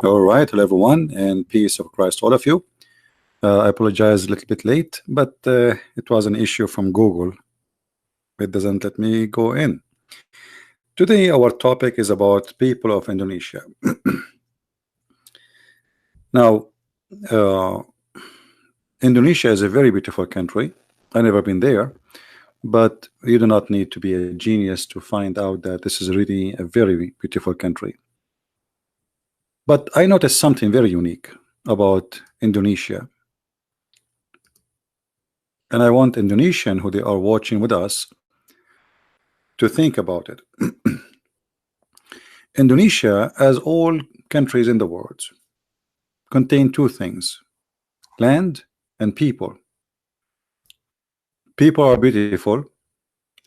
All right, hello everyone, and peace of Christ, all of you. I apologize a little bit late, but it was an issue from Google. It doesn't let me go in. Today, our topic is about people of Indonesia. Now, uh, Indonesia is a very beautiful country. I've never been there, but you do not need to be a genius to find out that this is really a very beautiful country. But I noticed something very unique about Indonesia. And I want Indonesian who they are watching with us to think about it. Indonesia, as all countries in the world, contain two things: land and people. People are beautiful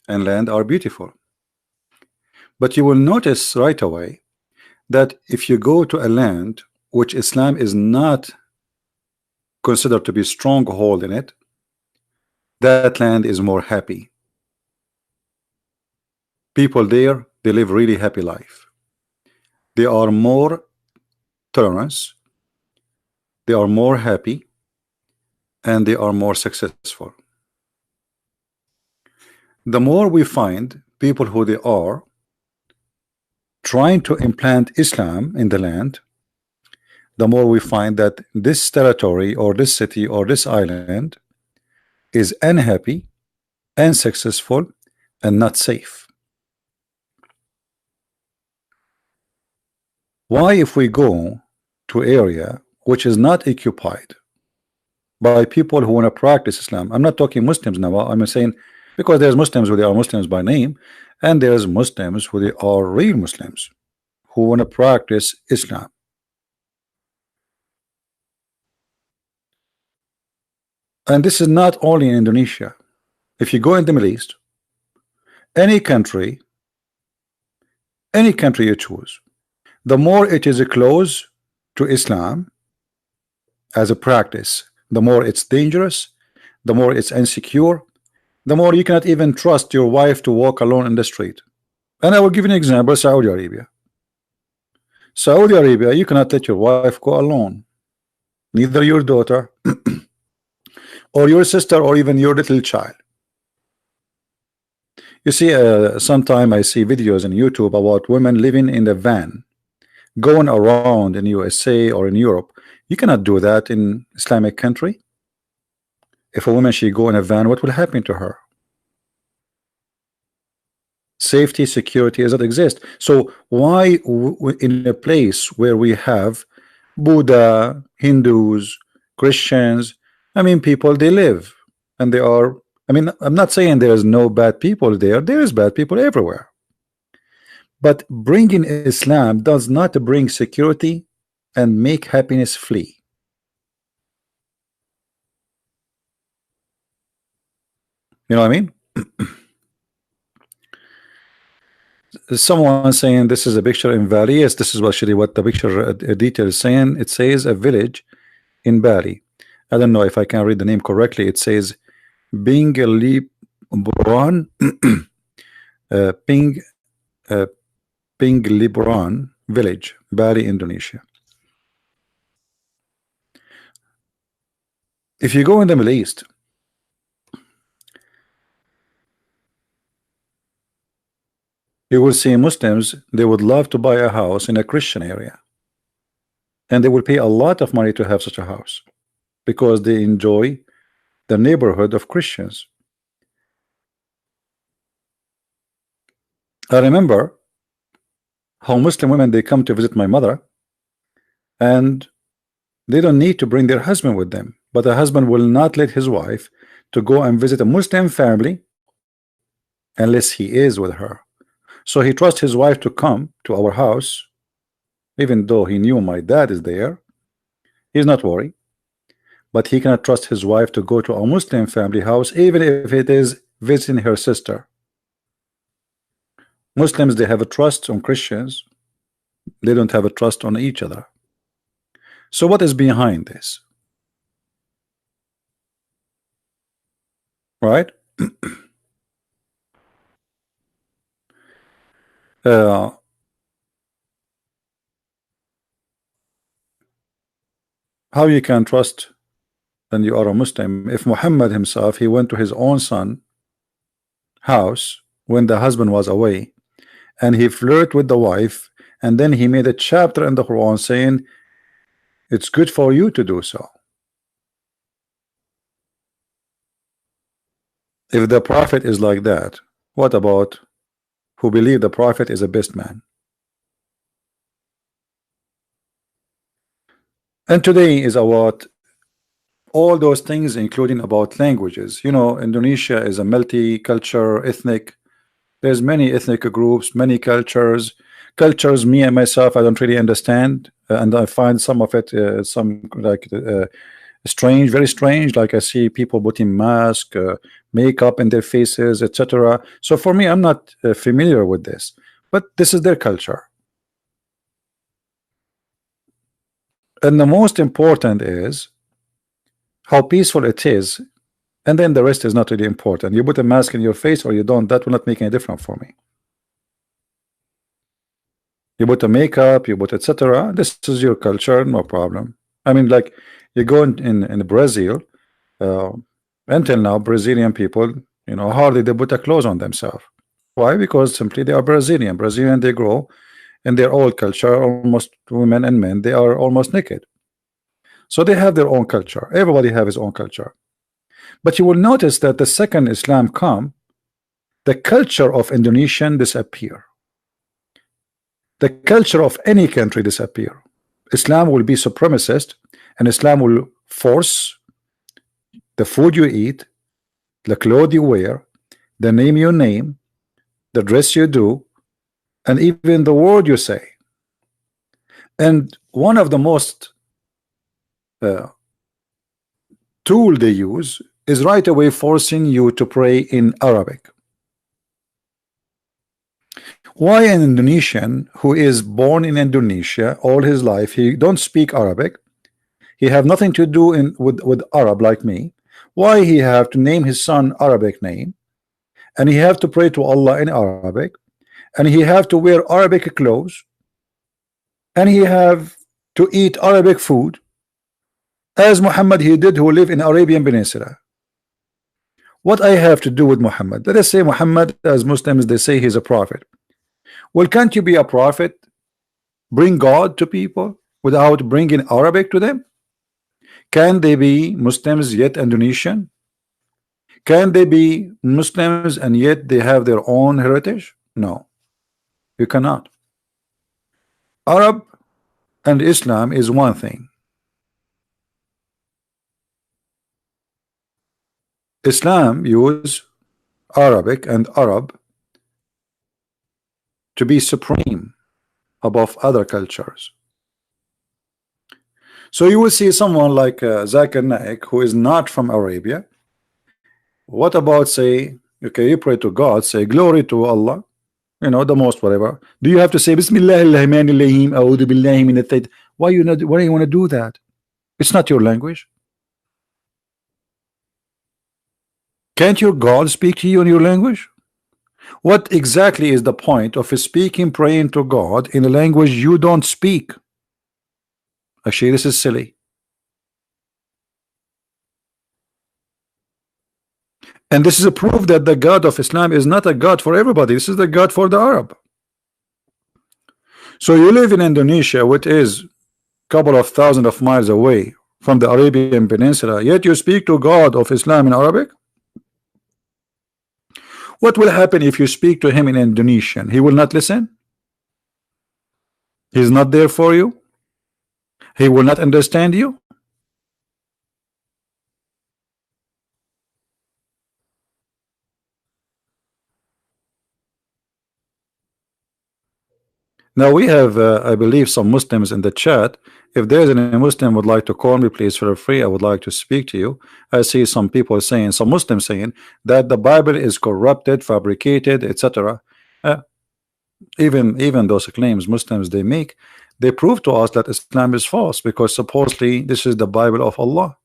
and land are beautiful. But you will notice right away that if you go to a land which Islam is not considered to be a stronghold in it, that land is more happy. People there, they live really happy life. They are more tolerance, they are more happy, and they are more successful. The more we find people who they are trying to implant Islam in the land, the more we find that this territory or this city or this island is unhappy, unsuccessful, and not safe. Why, if we go to area which is not occupied by people who want to practice Islam, I'm not talking Muslims now, I'm saying, because there's Muslims who they are Muslims by name, and there's Muslims who they are real Muslims who want to practice Islam. And this is not only in Indonesia. If you go in the Middle East, any country you choose, the more it is close to Islam as a practice, the more it's dangerous, the more it's insecure, the more you cannot even trust your wife to walk alone in the street. And I will give you an example: Saudi Arabia. Saudi Arabia, you cannot let your wife go alone, neither your daughter or your sister or even your little child. You see, sometime I see videos on YouTube about women living in the van going around in USA or in Europe. You cannot do that in Islamic country. If a woman she go in a van, what will happen to her? Safety, security does not exist. So why in a place where we have Buddha, Hindus, Christians, I mean, people, they live and they are, I mean, I'm not saying there is no bad people there. There is bad people everywhere. But bringing Islam does not bring security and make happiness flee. You know what I mean? Someone saying this is a picture in Bali. Yes, this is actually what the picture detail is saying. It says a village in Bali. I don't know if I can read the name correctly. It says Pingliburan, Pingliburan village, Bali, Indonesia. If you go in the Middle East, you will see Muslims, they would love to buy a house in a Christian area, and they will pay a lot of money to have such a house because they enjoy the neighborhood of Christians. I remember how Muslim women, they come to visit my mother and they don't need to bring their husband with them, but the husband will not let his wife to go and visit a Muslim family unless he is with her. So he trusts his wife to come to our house, even though he knew my dad is there. He's not worried, but he cannot trust his wife to go to a Muslim family house, even if it is visiting her sister. Muslims, they have a trust on Christians, they don't have a trust on each other. So what is behind this? Right? how you can trust and you are a Muslim if Muhammad himself, he went to his own son house when the husband was away, and he flirted with the wife, and then he made a chapter in the Quran saying it's good for you to do so. If the Prophet is like that, what about who believe the Prophet is a best man? And today is about all those things, including about languages. You know, Indonesia is a multi-cultural ethnic. There's many ethnic groups, many cultures. Cultures, me and myself, I don't really understand, and I find some of it, some like strange, very strange. Like I see people putting mask, makeup in their faces, etc. So for me, I'm not familiar with this, but this is their culture. And the most important is how peaceful it is, and then the rest is not really important. You put a mask in your face or you don't, that will not make any difference for me. You put a makeup, you put etc. This is your culture, no problem. I mean, like you go in Brazil, until now, Brazilian people, you know, hardly they put a clothes on themselves. Why? Because simply they are Brazilian. Brazilian, they grow in their old culture, almost women and men, they are almost naked. So they have their own culture. Everybody have his own culture. But you will notice that the second Islam come, the culture of Indonesian disappear. The culture of any country disappear. Islam will be supremacist, and Islam will force the food you eat, the clothes you wear, the name you name, the dress you do, and even the word you say. And one of the most tool they use is right away forcing you to pray in Arabic. Why an Indonesian who is born in Indonesia all his life, he don't speak Arabic, he have nothing to do with Arab like me, why he have to name his son Arabic name, and he have to pray to Allah in Arabic, and he have to wear Arabic clothes, and he have to eat Arabic food, as Muhammad he did, who live in Arabian Peninsula? What I have to do with Muhammad? Let us say Muhammad, as Muslims they say he's a prophet. Well, can't you be a prophet, bring God to people without bringing Arabic to them? Can they be Muslims yet Indonesian? Can they be Muslims and yet they have their own heritage? No, you cannot. Arab and Islam is one thing. Islam use Arabic and Arab to be supreme above other cultures. So you will see someone like Zakir Naik, who is not from Arabia. What about say, okay, you pray to God, say glory to Allah, you know, the most whatever. Do you have to say Bismillahirrahmanirrahim, A'udhu billahi minash? Why you not? Why do you want to do that? It's not your language. Can't your God speak to you in your language? What exactly is the point of speaking, praying to God in a language you don't speak? Actually, this is silly. And this is a proof that the God of Islam is not a God for everybody. This is the God for the Arab. So you live in Indonesia, which is a couple of thousands of miles away from the Arabian Peninsula, yet you speak to God of Islam in Arabic? What will happen if you speak to him in Indonesian? He will not listen? He's not there for you? He will not understand you? Now we have, I believe, some Muslims in the chat. If there's any Muslim would like to call me, please feel free. I would like to speak to you. I see some people saying, some Muslims saying that the Bible is corrupted, fabricated, etc. Even those claims Muslims they make, they prove to us that Islam is false, because supposedly this is the Bible of Allah.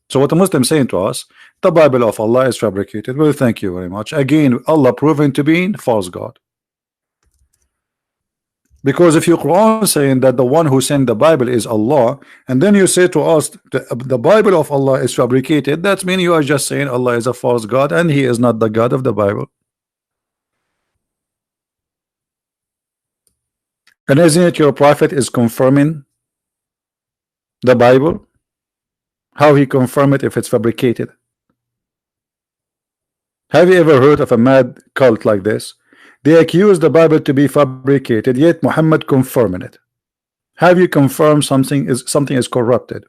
So what the Muslim saying to us, the Bible of Allah is fabricated. Well, thank you very much. Again, Allah proven to be false God. Because if your Quran saying that the one who sent the Bible is Allah, and then you say to us the Bible of Allah is fabricated, that means you are just saying Allah is a false God and he is not the God of the Bible. And isn't it your prophet is confirming the Bible? How he confirm it if it's fabricated? Have you ever heard of a mad cult like this? They accuse the Bible to be fabricated, yet Muhammad confirming it. Have you confirmed something is corrupted?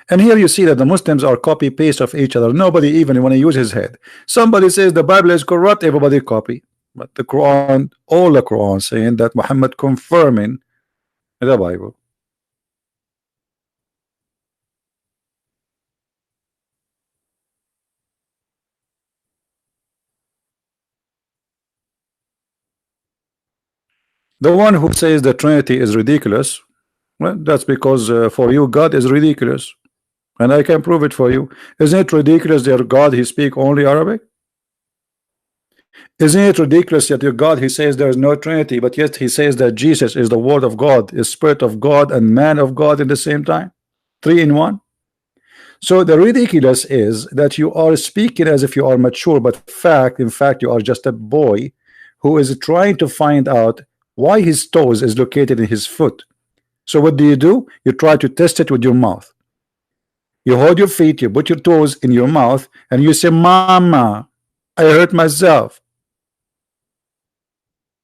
And here you see that the Muslims are copy paste of each other. Nobody even want to use his head. Somebody says the Bible is corrupt, everybody copy. But the Quran, all the Quran saying that Muhammad confirming the Bible. The one who says the Trinity is ridiculous, well, that's because for you God is ridiculous, and I can prove it for you. Isn't it ridiculous that your God he speak only Arabic? Isn't it ridiculous that your God he says there is no Trinity, but yet he says that Jesus is the Word of God, is Spirit of God and man of God in the same time, 3 in 1? So the ridiculous is that you are speaking as if you are mature, but in fact you are just a boy who is trying to find out why his toes is located in his foot. So what do? You try to test it with your mouth. You hold your feet, you put your toes in your mouth, and you say, Mama, I hurt myself.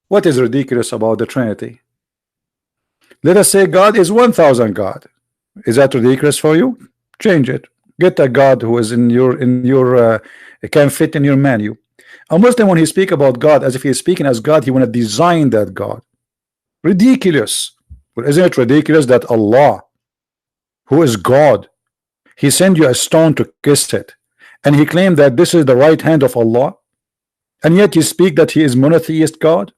What is ridiculous about the Trinity? Let us say God is 1,000 God. Is that ridiculous for you? Change it. Get a God who is in your can fit in your menu. A Muslim, when he speak about God as if he is speaking as God, he want to design that God. Ridiculous. But isn't it ridiculous that Allah, who is God, he sent you a stone to kiss it, and he claimed that this is the right hand of Allah, and yet you speak that he is monotheist God?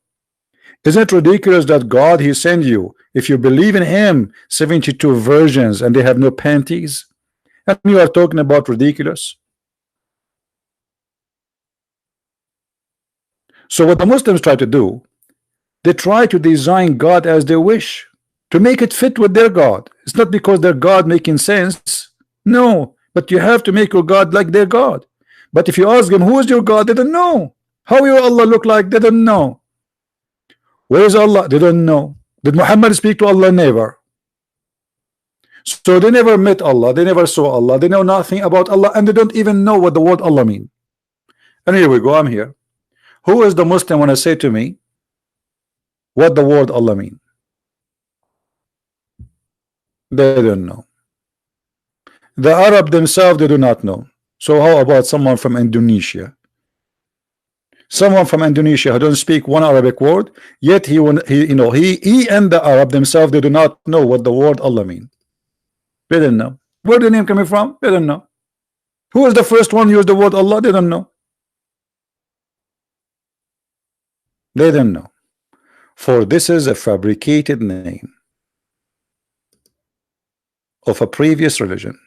Isn't it ridiculous that God he sent you, if you believe in him, 72 virgins and they have no panties, and you are talking about ridiculous? So what the Muslims try to do, they try to design God as they wish, to make it fit with their God. It's not because their God making sense, no, but you have to make your God like their God. But if you ask them who is your God, they don't know. How will Allah look like? They don't know. Where is Allah? They don't know. Did Muhammad speak to Allah? Never. So they never met Allah, they never saw Allah, they know nothing about Allah, and they don't even know what the word Allah mean. And here we go, I'm here. Who is the Muslim when I say to me what the word Allah mean? They don't know. The Arab themselves, they do not know. So how about someone from Indonesia? Someone from Indonesia who don't speak one Arabic word, yet he and the Arab themselves, they do not know what the word Allah mean. They don't know. Where the name coming from? They don't know. Who is the first one who used the word Allah? They don't know. They don't know. For this is a fabricated name of a previous religion.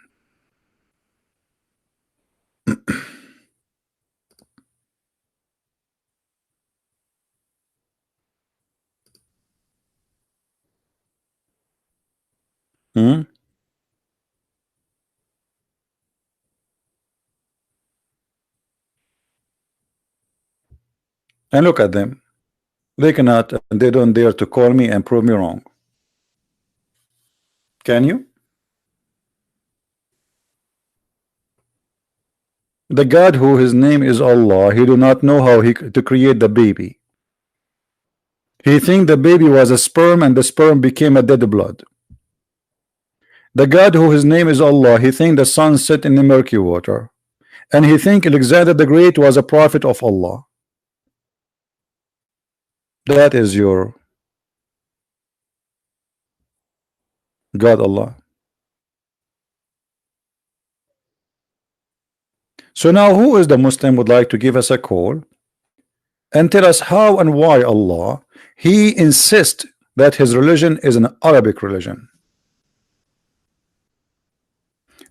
Hmm? And look at them. They cannot, they don't dare to call me and prove me wrong. Can you? The God who his name is Allah, he do not know how to create the baby. He think the baby was a sperm and the sperm became a dead blood. The God who his name is Allah, he think the sun set in the murky water, and he think Alexander the Great was a prophet of Allah. That is your God Allah. So now who is the Muslim would like to give us a call and tell us how and why Allah he insists that his religion is an Arabic religion,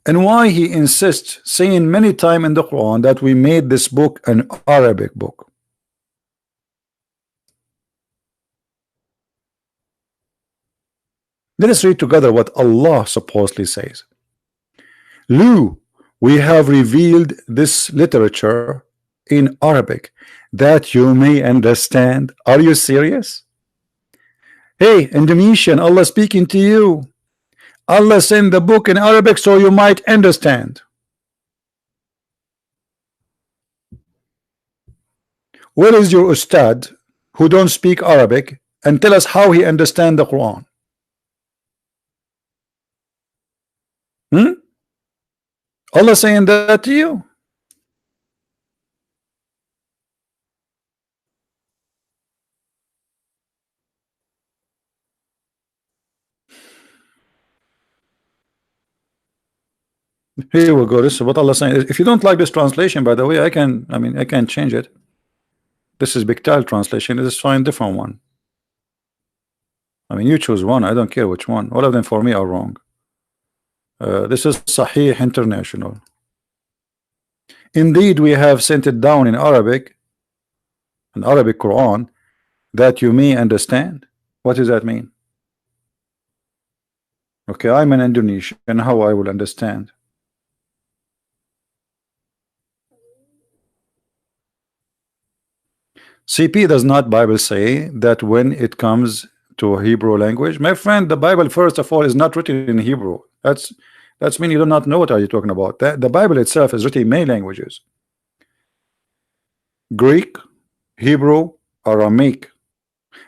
and why he insists saying many times in the Quran that we made this book an Arabic book. Let us read together what Allah supposedly says. Lu, we have revealed this literature in Arabic that you may understand. Are you serious? Hey, Indonesian, Allah speaking to you. Allah sent the book in Arabic so you might understand. Where is your ustad who don't speak Arabic and tell us how he understand the Quran? Allah saying that to you? Here we go. This is what Allah saying. If you don't like this translation, by the way, I can change it. This is Bictal translation. This is fine, different one. You choose one. I don't care which one. All of them for me are wrong. This is Sahih International. Indeed, we have sent it down in Arabic, an Arabic Quran, that you may understand. What does that mean? Okay, I'm an Indonesian, and how I will understand? CP, does not Bible say that when it comes to Hebrew language? My friend, the Bible first of all is not written in Hebrew. That's mean you do not know what are you talking about. The Bible itself is written in many languages: Greek, Hebrew, Aramaic,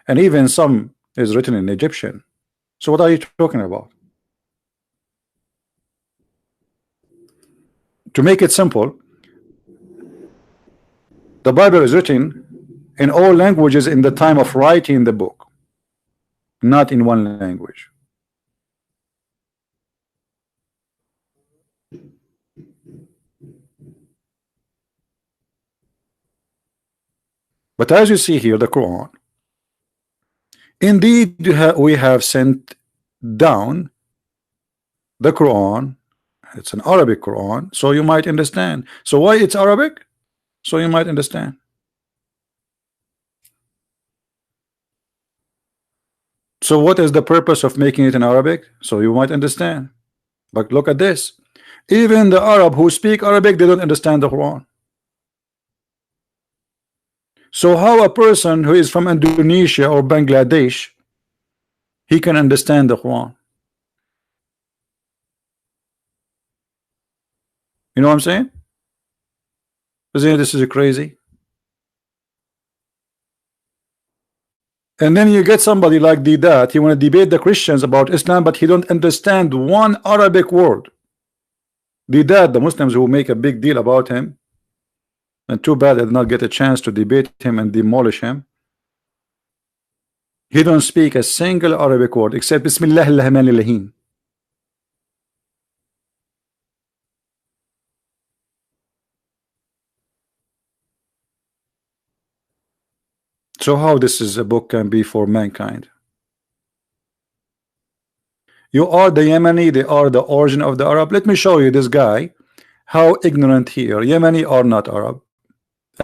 and even some is written in Egyptian. So what are you talking about? To make it simple, the Bible is written in all languages in the time of writing the book, not in one language. But as you see here, the Quran, indeed we have sent down the Quran. It's an Arabic Quran, so you might understand. So why it's Arabic? So you might understand. So what is the purpose of making it in Arabic? So you might understand. But look at this. Even the Arab who speak Arabic, they don't understand the Quran. So how a person who is from Indonesia or Bangladesh, he can understand the Quran? You know what I'm saying? This is crazy. And then you get somebody like Didat, he want to debate the Christians about Islam, but he don't understand one Arabic word. Didat, the Muslims who make a big deal about him, and too bad I did not get a chance to debate him and demolish him. He don't speak a single Arabic word except Bismillah ar-Rahman ar-Rahim. So how this is a book can be for mankind? You are the Yemeni, they are the origin of the Arab. Let me show you this guy, how ignorant he is. Yemeni are not Arab,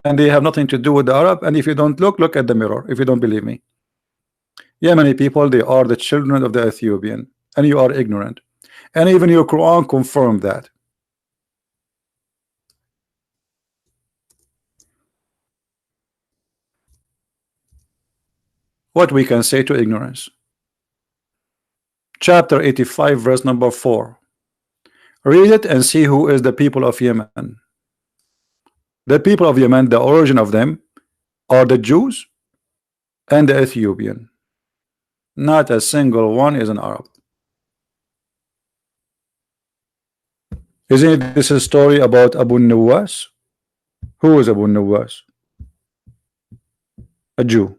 and they have nothing to do with the Arab. And if you don't look at the mirror, if you don't believe me. Yemeni people, they are the children of the Ethiopian, and you are ignorant. And even your Quran confirmed that. What we can say to ignorance? Chapter 85, verse number 4. Read it and see who is the people of Yemen. The people of Yemen, the origin of them are the Jews and the Ethiopian. Not a single one is an Arab. Isn't this a story about Abu Nawas? Who is Abu Nawas? A Jew.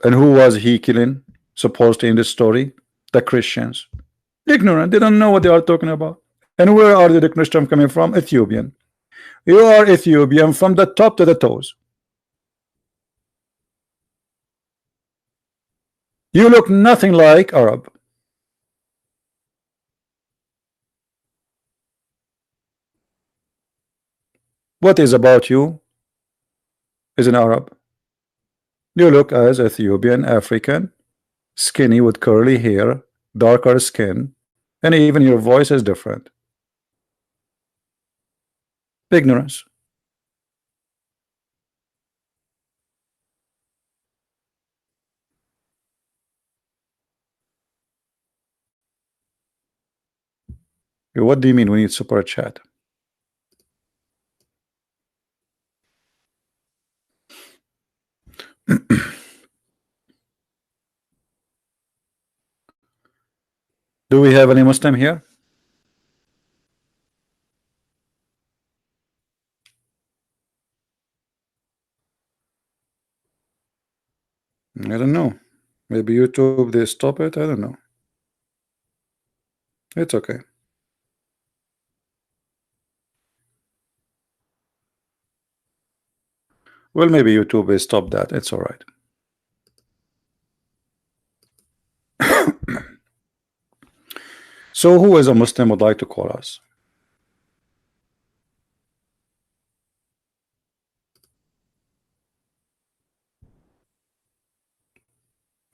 And who was he killing, supposedly in this story? The Christians. Ignorant, they don't know what they are talking about. And where are the Christians coming from? Ethiopian. You are Ethiopian from the top to the toes. You look nothing like Arab. What is about you is an Arab. You look as Ethiopian, African, skinny with curly hair, darker skin, and even your voice is different. Ignorance. What do you mean we need super chat? Do we have any Muslim here? I don't know. Maybe YouTube they stop it. I don't know. It's okay. Well, maybe YouTube will stop that. It's all right. So who is a Muslim would like to call us?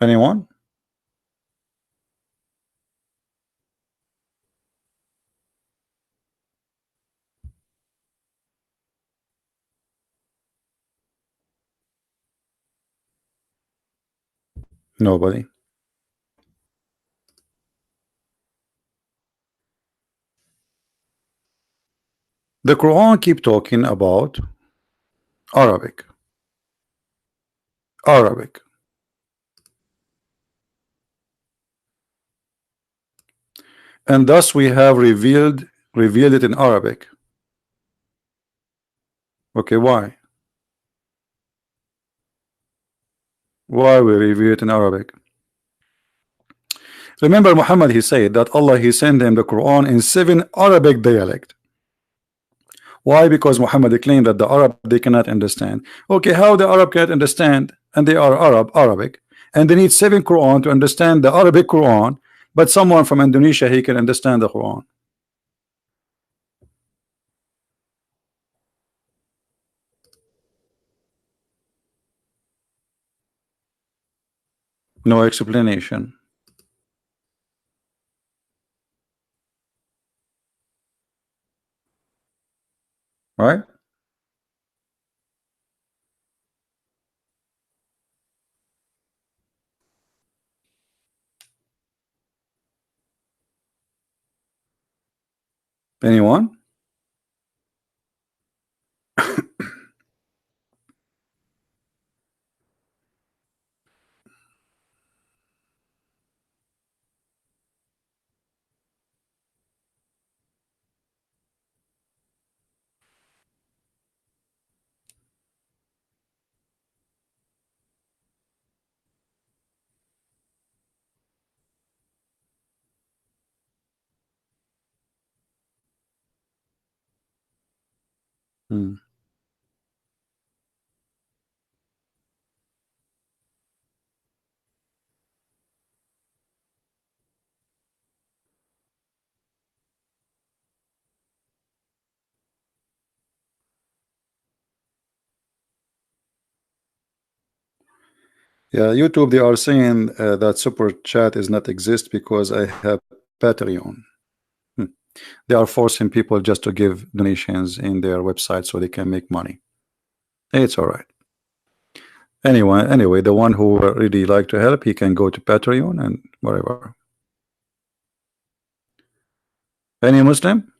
Anyone? Nobody. The Quran keep talking about Arabic. Arabic. And thus we have revealed it in Arabic. Okay, why? Why we review it in Arabic? Remember Muhammad, he said that Allah he sent him the Quran in 7 Arabic dialect. Why? Because Muhammad claimed that the Arab they cannot understand. Okay, how the Arab cannot understand, and they are Arabic, and they need 7 Quran to understand the Arabic Quran, but someone from Indonesia he can understand the Quran. No explanation. Right? Anyone? Hmm. Yeah, YouTube they are saying that super chat is not exist because I have Patreon. They are forcing people just to give donations in their website so they can make money. It's all right. Anyway, the one who really like to help, he can go to Patreon and whatever. Any Muslim?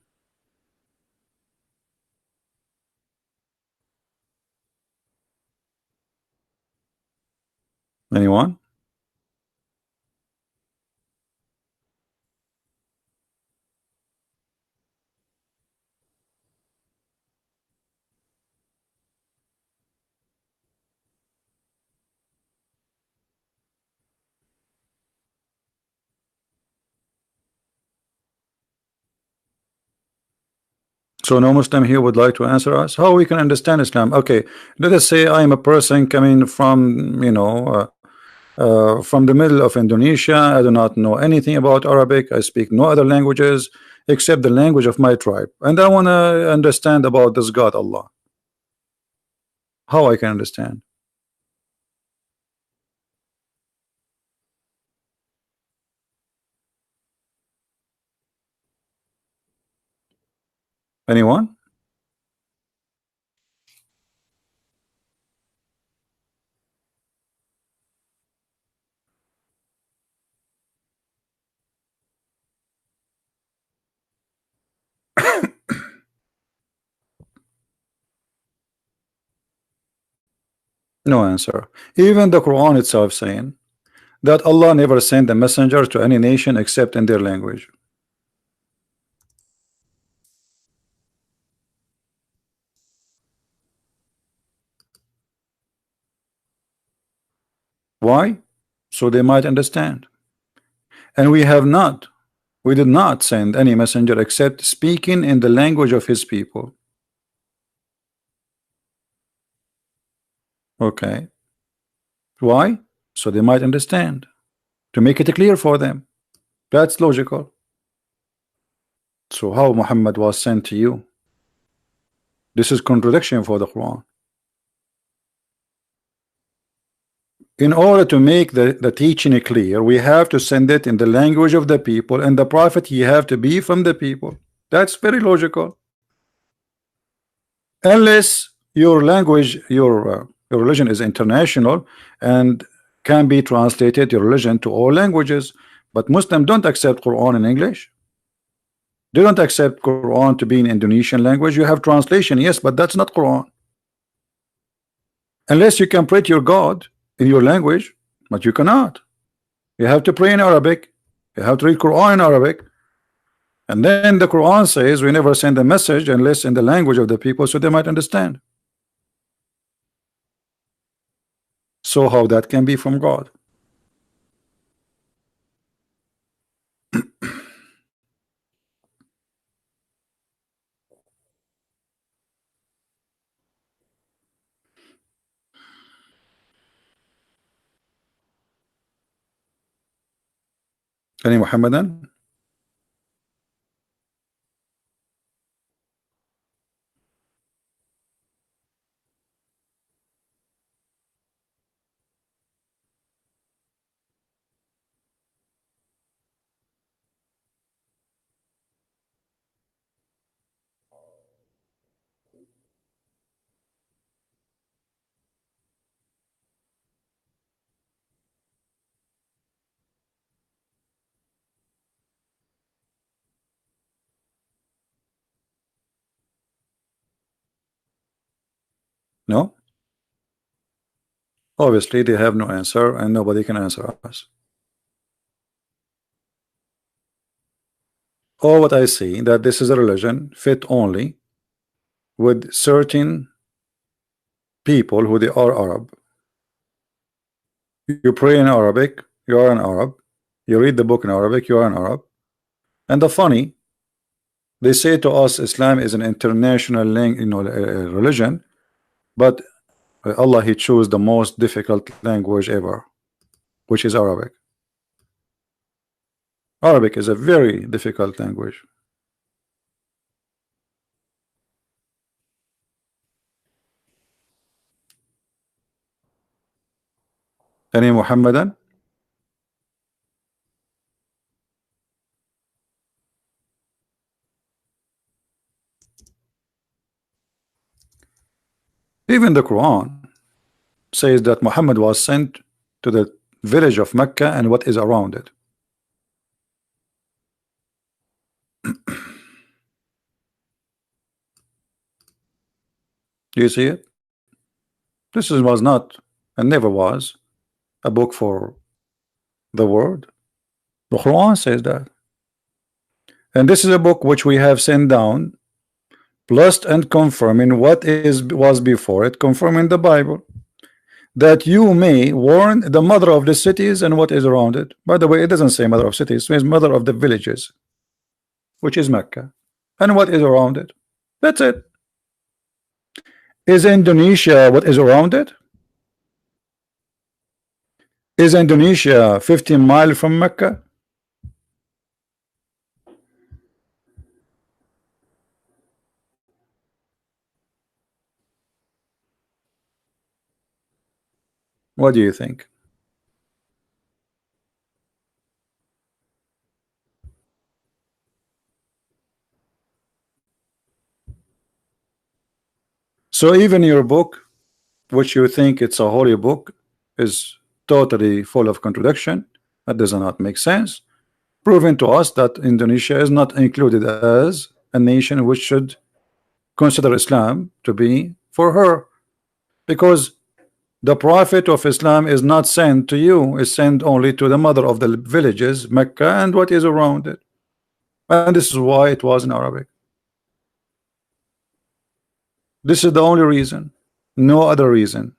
Anyone? So no Muslim here would like to answer us how we can understand Islam. Okay, let us say I am a person coming from from the middle of Indonesia. I do not know anything about Arabic. I speak no other languages except the language of my tribe, and I want to understand about this God Allah. How I can understand? Anyone? No answer. Even the Quran itself saying that Allah never sent a messenger to any nation except in their language. Why? So they might understand. And we did not send any messenger except speaking in the language of his people. Okay. Why? So they might understand. To make it clear for them. That's logical. So how Muhammad was sent to you? This is contradiction for the Quran. In order to make the teaching clear, we have to send it in the language of the people, and the prophet he have to be from the people. That's very logical. Unless your language, your religion is international and can be translated your religion to all languages, but Muslims don't accept Quran in English. They don't accept Quran to be in Indonesian language. You have translation, yes, but that's not Quran. Unless you can pray to your God in your language, but you cannot. You have to pray in Arabic. You have to read Quran in Arabic. And then the Quran says we never send a message unless in the language of the people so they might understand. So how that can be from God? Any Muhammadan? No? Obviously they have no answer and nobody can answer us. All what I see that this is a religion fit only with certain people who they are Arab. You pray in Arabic, you are an Arab. You read the book in Arabic, you are an Arab. And the funny, they say to us Islam is an international religion, but Allah he chose the most difficult language ever, which is Arabic. Arabic is a very difficult language. Any Muhammadan? Even the Quran says that Muhammad was sent to the village of Mecca and what is around it. Do you see it? Was not and never was a book for the world. The Quran says that. And this is a book which we have sent down, plus and confirming what was before it, confirming the Bible, that you may warn the mother of the cities and what is around it. By the way, it doesn't say mother of cities, it says mother of the villages, which is Mecca, and what is around it. That's it. Is Indonesia what is around it? Is Indonesia 15 miles from Mecca? What do you think? So even your book, which you think it's a holy book, is totally full of contradiction. That does not make sense, proving to us that Indonesia is not included as a nation which should consider Islam to be for her, because the Prophet of Islam is not sent to you, is sent only to the mother of the villages, Mecca, and what is around it. And this is why it was in Arabic. This is the only reason, no other reason.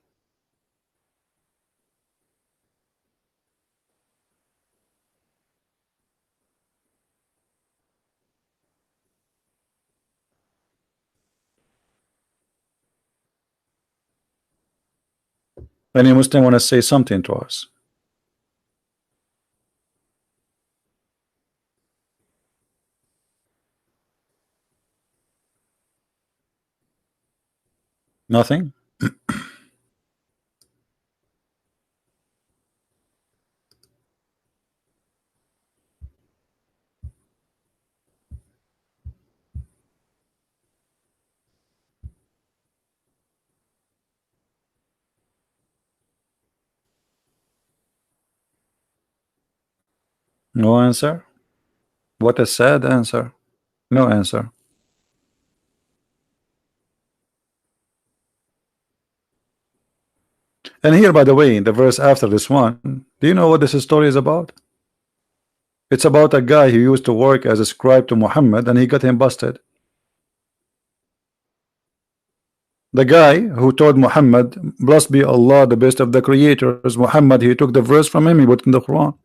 Any Muslim want to say something to us? Nothing? No answer? What a sad answer. No answer. And here, by the way, in the verse after this one, do you know what this story is about? It's about a guy who used to work as a scribe to Muhammad, and he got him busted. The guy who told Muhammad, blessed be Allah, the best of the creators, Muhammad, he took the verse from him, he put it in the Quran.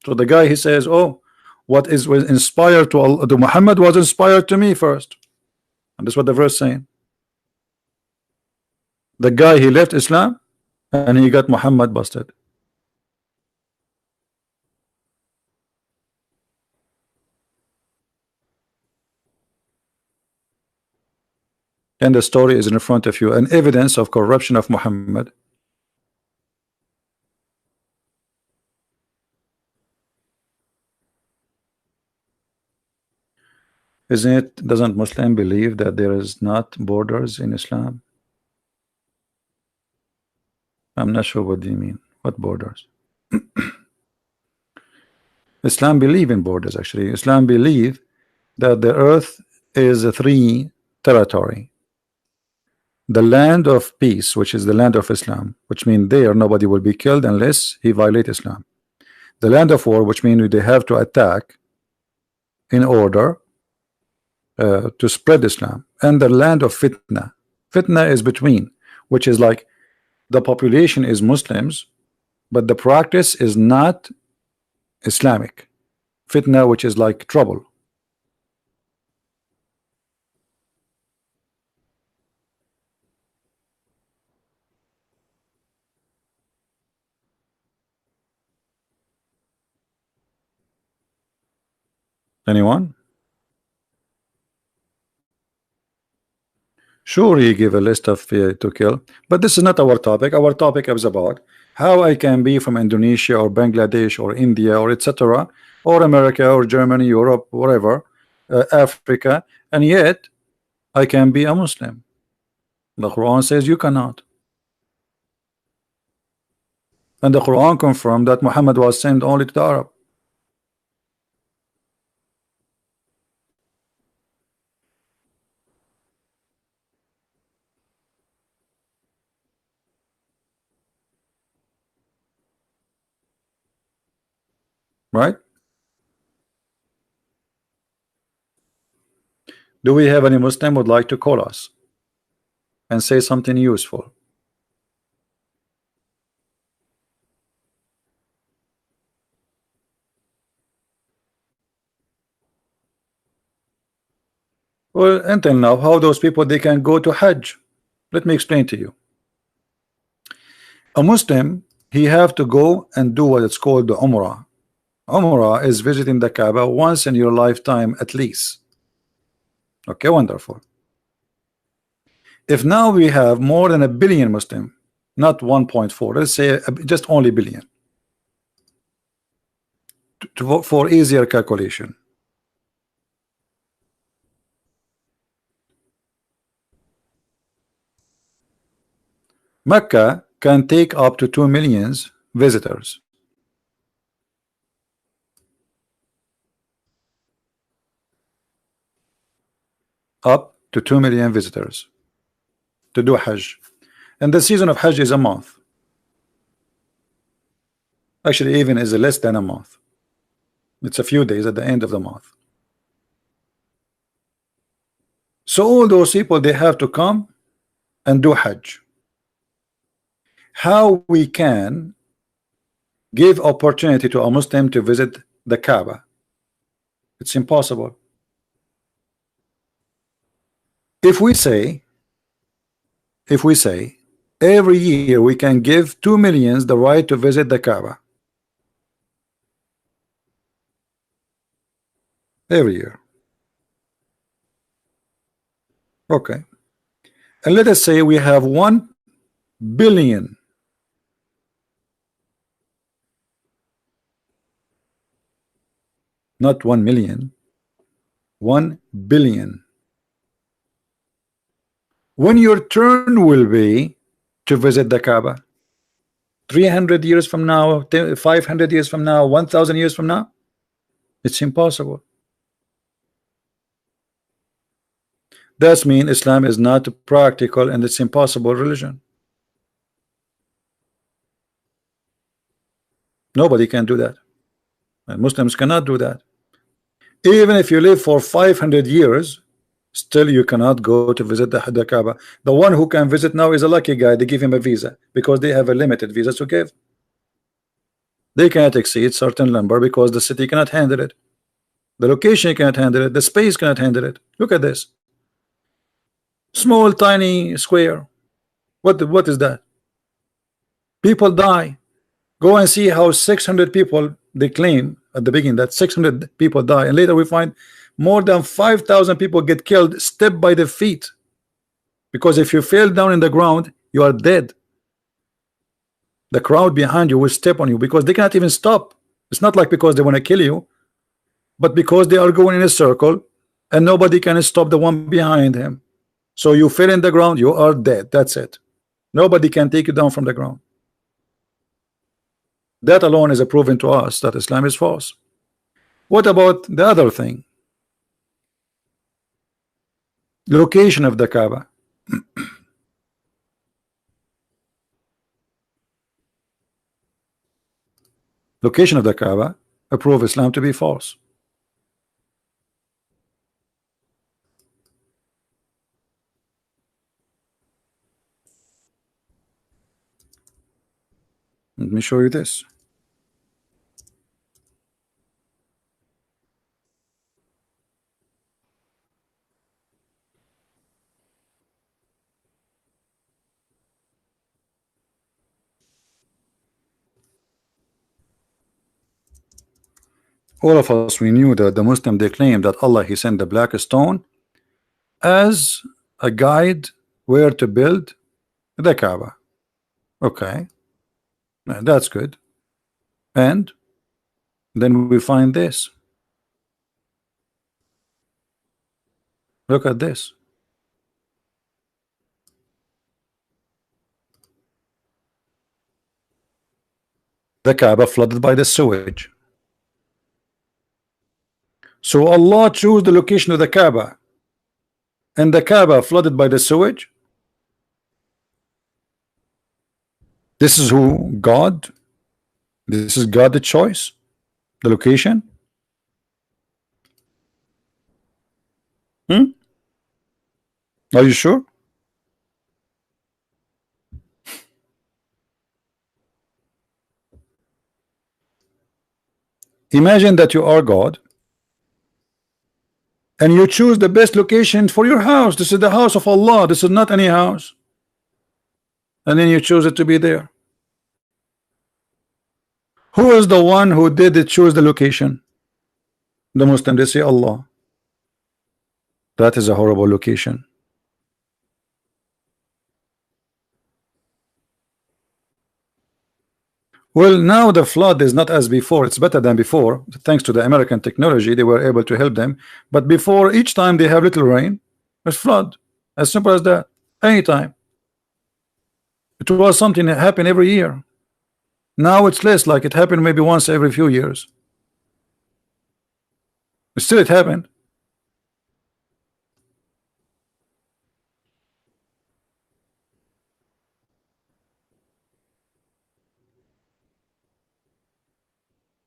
So the guy, he says, oh, what is was inspired to Allah, to Muhammad was inspired to me first. And that's what the verse saying. The guy, he left Islam and he got Muhammad busted. And the story is in front of you, an evidence of corruption of Muhammad. Isn't it? Doesn't Muslim believe that there is not borders in Islam? I'm not sure what do you mean. What borders? Islam believe in borders. Actually, Islam believe that the earth is a three territory. The land of peace, which is the land of Islam, which means there nobody will be killed unless he violate Islam. The land of war, which means they have to attack in order to spread Islam. And the land of fitna. Fitna is between, which is like the population is Muslims, but the practice is not Islamic. Fitna, which is like trouble. Anyone? Sure, he give a list of to kill, but this is not our topic. Our topic is about how I can be from Indonesia or Bangladesh or India or etc. or America or Germany, Europe, whatever, Africa, and yet I can be a Muslim. The Quran says you cannot. And the Quran confirmed that Muhammad was sent only to the Arab. Right? Do we have any Muslim would like to call us and say something useful? Well, until now, how those people they can go to Hajj? Let me explain to you. A Muslim, he have to go and do what it's called the Umrah. Umrah is visiting the Kaaba once in your lifetime at least. Okay, wonderful. If now we have more than a billion Muslim, not 1.4, let's say just only billion, for easier calculation. Mecca can take up to 2 million visitors. Up to 2 million visitors to do Hajj. And the season of Hajj is a month. Actually, even is less than a month. It's a few days at the end of the month. So all those people, they have to come and do Hajj. How we can give opportunity to a Muslim to visit the Kaaba? It's impossible. If we say every year we can give 2 million the right to visit the Kaaba, every year, okay, and let us say we have 1 billion, not 1 million, 1 billion. When your turn will be to visit the Kaaba, 300 years from now, 500 years from now, 1,000 years from now, it's impossible. That means Islam is not practical and it's impossible religion. Nobody can do that, and Muslims cannot do that. Even if you live for 500 years, still you cannot go to visit the Kaaba. The one who can visit now is a lucky guy. They give him a visa because they have a limited visa to give. They cannot exceed certain number because the city cannot handle it, the location cannot handle it, the space cannot handle it. Look at this small tiny square. What is that? People die. Go and see how 600 people, they claim at the beginning that 600 people die, and later we find more than 5,000 people get killed step by the feet, because if you fell down in the ground, you are dead. The crowd behind you will step on you because they cannot even stop. It's not like because they want to kill you, but because they are going in a circle and nobody can stop the one behind him. So you fell in the ground, you are dead. That's it. Nobody can take you down from the ground. That alone is a proven to us that Islam is false. What about the other thing? Location of the Kaaba. Location of the Kaaba prove Islam to be false. Let me show you this. All of us, we knew that the Muslim, they claim that Allah, he sent the black stone as a guide where to build the Kaaba. Okay, that's good. And then we find this. Look at this. The Kaaba flooded by the sewage. So Allah chose the location of the Kaaba, and the Kaaba flooded by the sewage. This is who God? This is God the choice? The location? Are you sure? Imagine that you are God and you choose the best location for your house. This is the house of Allah. This is not any house. And then you choose it to be there. Who is the one who did it choose the location? The Muslim, they say Allah. That is a horrible location. Well, now the flood is not as before. It's better than before. Thanks to the American technology, they were able to help them. But before, each time they have little rain, it's flood. As simple as that. Anytime. It was something that happened every year. Now it's less, like it happened maybe once every few years. Still it happened.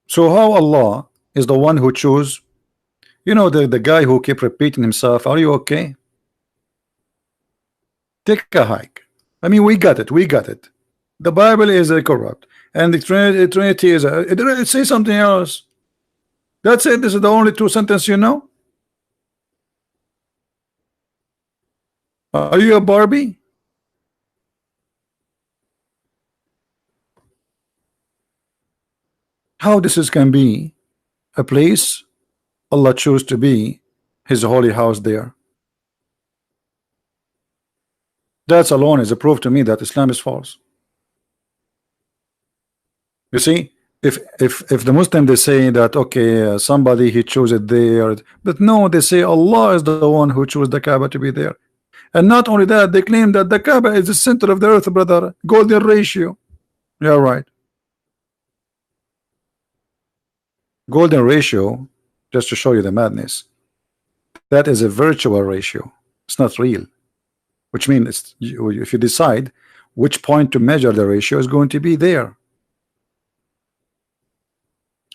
So how Allah is the one who chose, you know, the guy who keep repeating himself, are you okay? Take a hike. I mean, we got it, we got it. The Bible is corrupt, and the Trinity is it say something else. That's it. This is the only two sentences you know. Are you a Barbie? How this is can be a place Allah chose to be his holy house there? That alone is a proof to me that Islam is false. You see, if the Muslim they say that okay, somebody he chose it there, but no, they say Allah is the one who chose the Kaaba to be there. And not only that, they claim that the Kaaba is the center of the earth, brother. Golden ratio. Yeah, right. Golden ratio, just to show you the madness, that is a virtual ratio. It's not real. Which means if you decide which point to measure the ratio is going to be there.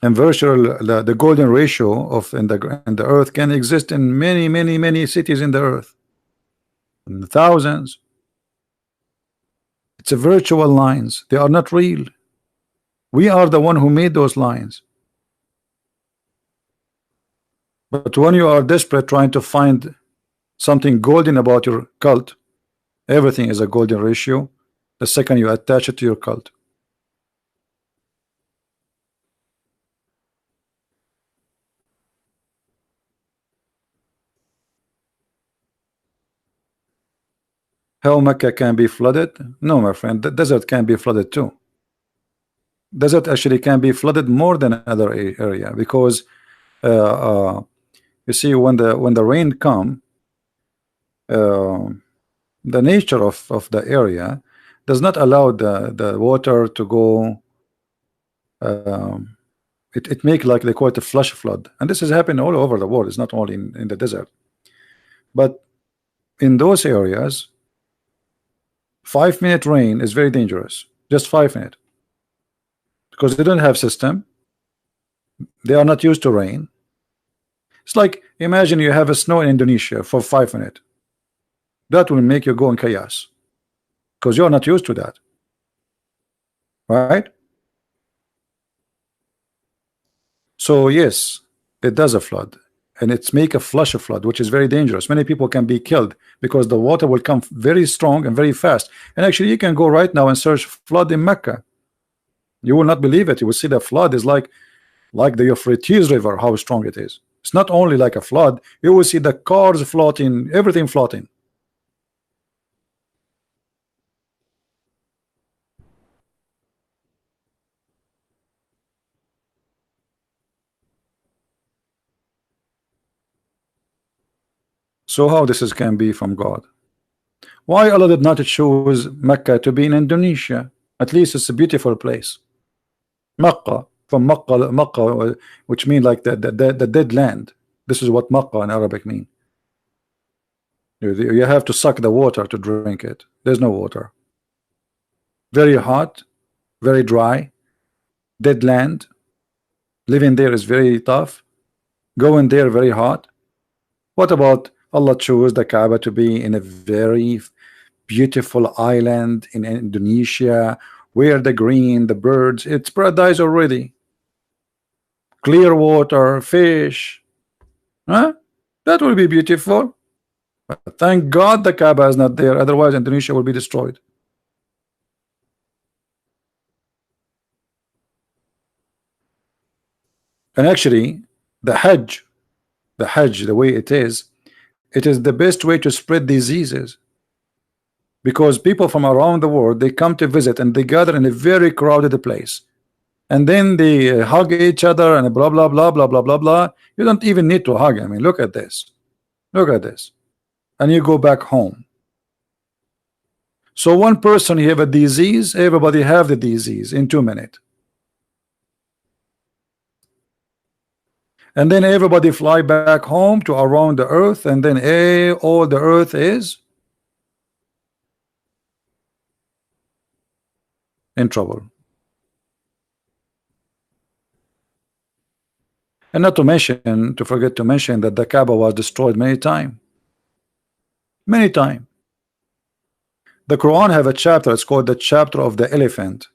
And virtual, the golden ratio of in the earth can exist in many cities in the earth, in the thousands. It's a virtual lines. They are not real. We are the one who made those lines. But when you are desperate trying to find something golden about your cult, everything is a golden ratio the second you attach it to your cult. How Mecca can be flooded? No, my friend, the desert can be flooded too. Desert actually can be flooded more than other area, because you see, when the rain come, the nature of the area does not allow the water to go. It make, like they call it, a flash flood, and this is happening all over the world. It's not only in the desert, but in those areas 5-minute rain is very dangerous. Just 5 minutes, because they don't have system. They are not used to rain. It's like, imagine you have a snow in Indonesia for 5 minutes. That will make you go in chaos, because you're not used to that, right? So yes, it does a flood, and it's make a flash flood, which is very dangerous. Many people can be killed because the water will come very strong and very fast. And actually, you can go right now and search flood in Mecca. You will not believe it. You will see the flood is like the Euphrates River, how strong it is. It's not only like a flood. You will see the cars floating, everything floating. So how this can be from God? Why Allah did not choose Mecca to be in Indonesia? At least it's a beautiful place. Makkah, from Makkah, which means like the dead land. This is what Makkah in Arabic mean. You have to suck the water to drink it. There's no water. Very hot, very dry, dead land. Living there is very tough. Going there very hot. What about Allah chose the Kaaba to be in a very beautiful island in Indonesia, where the green, the birds, it's paradise already. Clear water, fish, huh? That will be beautiful. But thank God the Kaaba is not there, otherwise Indonesia will be destroyed. And actually, the Hajj, the way it is the best way to spread diseases, because people from around the world, they come to visit and they gather in a very crowded place, and then they hug each other and blah blah blah blah blah blah blah. You don't even need to hug. I mean, look at this, and you go back home. So one person he have a disease, everybody have the disease in 2 minutes. And then everybody fly back home to around the earth, and then all the earth is in trouble. And not to forget to mention that the Kaaba was destroyed many times. Many times. The Quran have a chapter, it's called the chapter of the elephant.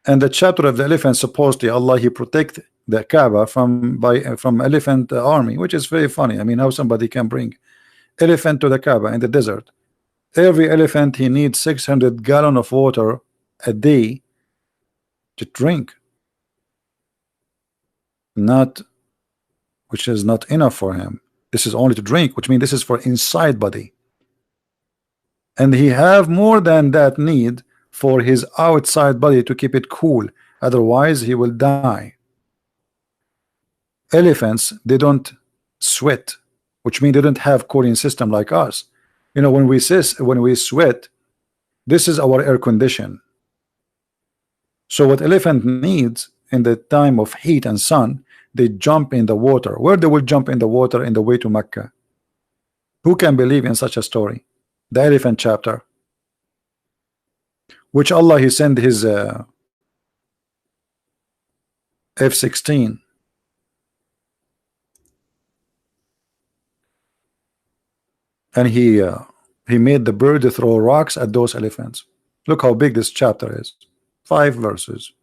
And the chapter of the elephant, supposedly Allah he protect the Kaaba from elephant army, which is very funny. I mean, how somebody can bring elephant to the Kaaba in the desert. Every elephant he needs 600 gallons of water a day to drink, which is not enough for him. This is only to drink, which means this is for inside body, and he have more than that need for his outside body to keep it cool, otherwise he will die. Elephants, they don't sweat, which means they don't have cooling system like us. You know, when we sweat, this is our air condition. So what elephant needs in the time of heat and sun, they jump in the water. Where they will jump in the water? In the way to Mecca. Who can believe in such a story? The elephant chapter, which Allah he sent his F-16, and he made the bird throw rocks at those elephants. Look how big this chapter is. 5 verses.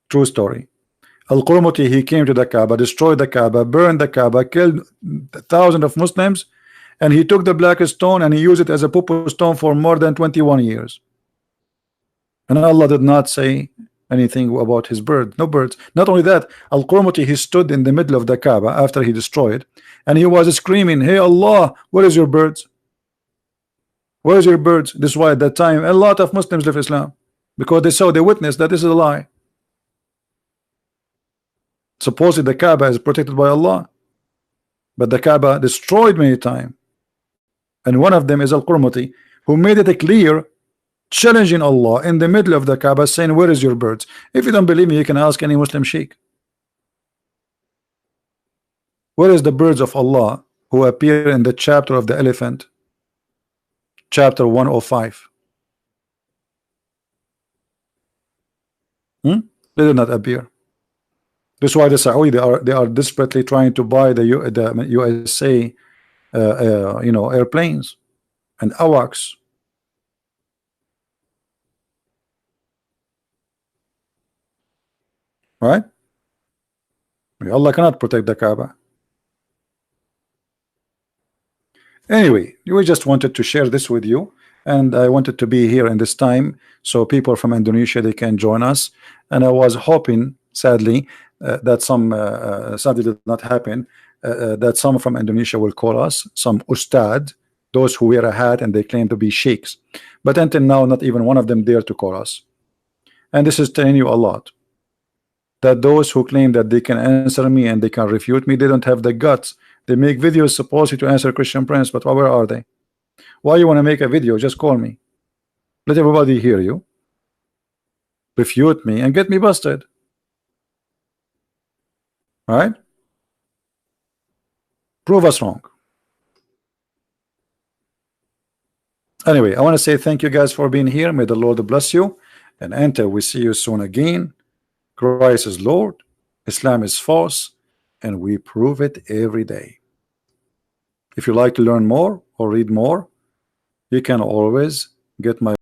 True story. Al-Qurmuti, he came to the Kaaba, destroyed the Kaaba, burned the Kaaba, killed thousands of Muslims, and he took the black stone and he used it as a poo stone for more than 21 years. And Allah did not say anything about his bird. No birds. Not only that, Al-Qurmuti, he stood in the middle of the Kaaba after he destroyed, and he was screaming, "Hey Allah, where is your birds? Where is your birds?" This is why at that time a lot of Muslims left Islam, because they witnessed that this is a lie. Supposedly the Kaaba is protected by Allah, but the Kaaba destroyed many times, and one of them is Al-Qurmuti, who made it clear, challenging Allah in the middle of the Kaaba, saying, "Where is your birds?" If you don't believe me, you can ask any Muslim sheikh. Where is the birds of Allah who appear in the chapter of the elephant, chapter 105? They did not appear. This is why the Saudi they are desperately trying to buy the USA you know, airplanes and AWACS. Right? Allah cannot protect the Kaaba. Anyway, we just wanted to share this with you, and I wanted to be here in this time so people from Indonesia, they can join us. And I was hoping, sadly, that sadly did not happen, that some from Indonesia will call us, some ustad, those who wear a hat and they claim to be sheikhs, but until now not even one of them dare to call us. And this is telling you a lot, that those who claim that they can answer me and they can refute me, they don't have the guts. They make videos supposedly to answer ChristianPrince, but where are they? Why you want to make a video? Just call me, let everybody hear you, refute me, and get me busted. All right? Prove us wrong. Anyway, I want to say thank you guys for being here. May the Lord bless you, and until we see you soon again, Christ is Lord, Islam is false, and we prove it every day. If you like to learn more or read more, you can always get my